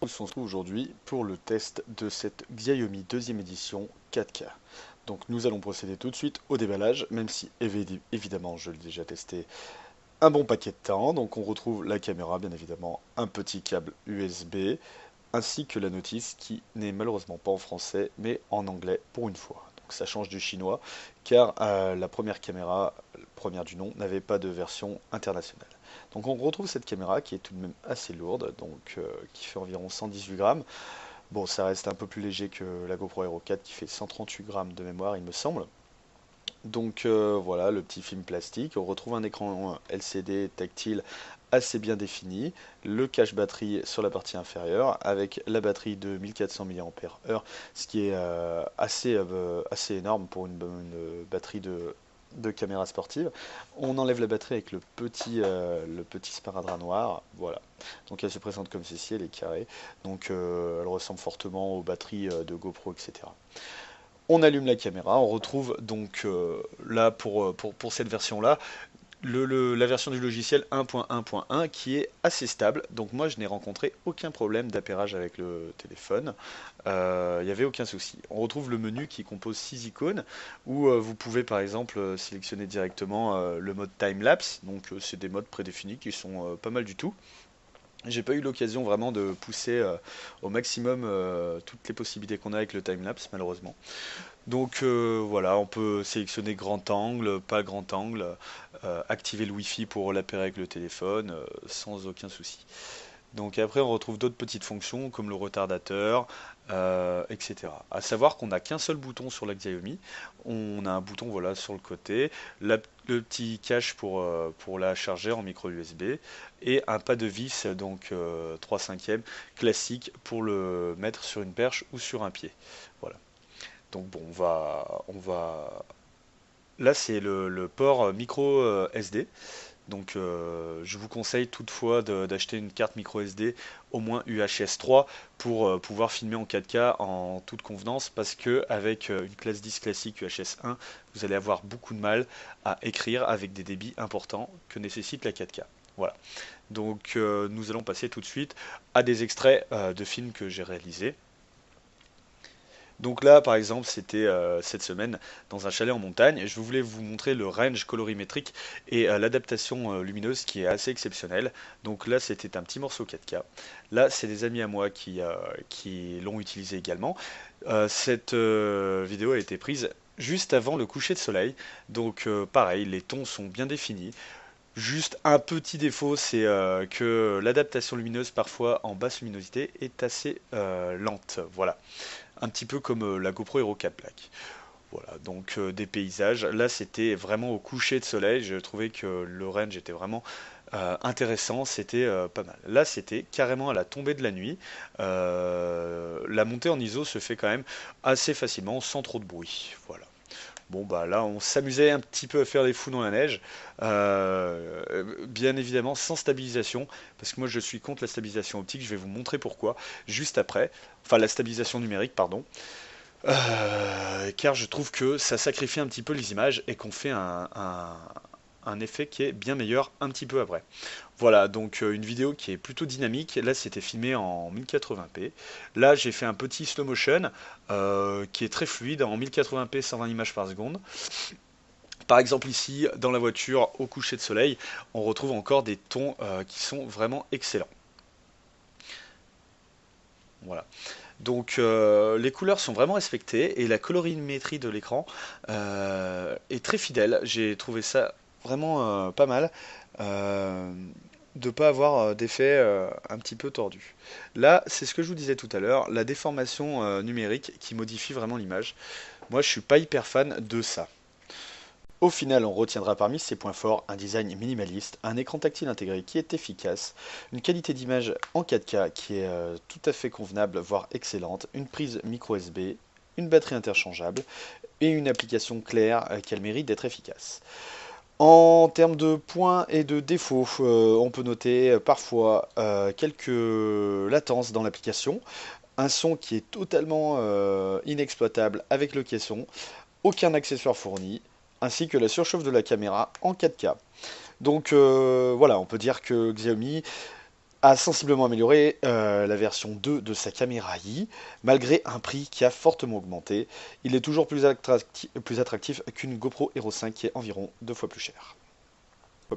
On se retrouve aujourd'hui pour le test de cette Xiaomi deuxième édition 4K. Donc nous allons procéder tout de suite au déballage, même si évidemment je l'ai déjà testé un bon paquet de temps. Donc on retrouve la caméra, bien évidemment, un petit câble USB, ainsi que la notice qui n'est malheureusement pas en français, mais en anglais pour une fois. Donc ça change du chinois, car la première caméra, la première du nom, n'avait pas de version internationale. Donc on retrouve cette caméra qui est tout de même assez lourde, donc qui fait environ 118 grammes. Bon, ça reste un peu plus léger que la GoPro Hero 4 qui fait 138 grammes de mémoire, il me semble. Donc voilà, le petit film plastique. On retrouve un écran LCD tactile assez bien défini, le cache batterie sur la partie inférieure avec la batterie de 1400 mAh, ce qui est assez énorme pour une batterie de caméra sportive. On enlève la batterie avec le petit sparadrap noir, voilà. Donc elle se présente comme ceci, elle est carrée, donc elle ressemble fortement aux batteries de GoPro, etc. On allume la caméra, on retrouve donc là pour cette version-là, la version du logiciel 1.1.1 qui est assez stable. Donc moi je n'ai rencontré aucun problème d'appairage avec le téléphone. Il n'y avait aucun souci. On retrouve le menu qui compose 6 icônes où vous pouvez par exemple sélectionner directement le mode time-lapse. Donc c'est des modes prédéfinis qui sont pas mal du tout. J'ai pas eu l'occasion vraiment de pousser au maximum toutes les possibilités qu'on a avec le time-lapse malheureusement. Donc voilà, on peut sélectionner grand angle, pas grand angle, activer le Wi-Fi pour l'appairer avec le téléphone sans aucun souci. Donc après, on retrouve d'autres petites fonctions comme le retardateur, etc. À savoir qu'on n'a qu'un seul bouton sur la Xiaomi. On a un bouton voilà sur le côté, le petit cache pour la charger en micro USB et un pas de vis donc 3/5 classique pour le mettre sur une perche ou sur un pied. Voilà. Donc bon, là c'est le port micro SD. Donc je vous conseille toutefois d'acheter une carte micro SD au moins UHS 3 pour pouvoir filmer en 4K en toute convenance parce que avec une classe 10 classique UHS 1, vous allez avoir beaucoup de mal à écrire avec des débits importants que nécessite la 4K. Voilà. Donc nous allons passer tout de suite à des extraits de films que j'ai réalisés. Donc là, par exemple, c'était cette semaine dans un chalet en montagne. Je voulais vous montrer le range colorimétrique et l'adaptation lumineuse qui est assez exceptionnelle. Donc là, c'était un petit morceau 4K. Là, c'est des amis à moi qui l'ont utilisé également. Cette vidéo a été prise juste avant le coucher de soleil. Donc pareil, les tons sont bien définis. Juste un petit défaut, c'est que l'adaptation lumineuse, parfois en basse luminosité, est assez lente. Voilà, un petit peu comme la GoPro Hero 4 Black. Voilà, donc des paysages. Là, c'était vraiment au coucher de soleil. Je trouvais que le range était vraiment intéressant. C'était pas mal. Là, c'était carrément à la tombée de la nuit. La montée en ISO se fait quand même assez facilement, sans trop de bruit. Voilà. Bon bah là on s'amusait un petit peu à faire des fous dans la neige, bien évidemment sans stabilisation, parce que moi je suis contre la stabilisation optique, je vais vous montrer pourquoi juste après, enfin la stabilisation numérique pardon. Car je trouve que ça sacrifie un petit peu les images et qu'on fait un effet qui est bien meilleur un petit peu après. Voilà, donc une vidéo qui est plutôt dynamique. Là, c'était filmé en 1080p. Là, j'ai fait un petit slow motion qui est très fluide en 1080p 120 images par seconde. Par exemple, ici, dans la voiture, au coucher de soleil, on retrouve encore des tons qui sont vraiment excellents. Voilà. Donc les couleurs sont vraiment respectées et la colorimétrie de l'écran est très fidèle. J'ai trouvé ça vraiment pas mal euh, de ne pas avoir d'effet un petit peu tordu. Là, c'est ce que je vous disais tout à l'heure, la déformation numérique qui modifie vraiment l'image. Moi, je suis pas hyper fan de ça. Au final, on retiendra parmi ses points forts un design minimaliste, un écran tactile intégré qui est efficace, une qualité d'image en 4K qui est tout à fait convenable, voire excellente, une prise micro USB, une batterie interchangeable et une application claire qu'elle mérite d'être efficace. En termes de points et de défauts, on peut noter parfois quelques latences dans l'application, un son qui est totalement inexploitable avec le caisson, aucun accessoire fourni, ainsi que la surchauffe de la caméra en 4K. Donc voilà, on peut dire que Xiaomi a sensiblement amélioré la version 2 de sa caméra I, malgré un prix qui a fortement augmenté. Il est toujours plus attractif qu'une GoPro Hero 5 qui est environ 2 fois plus cher.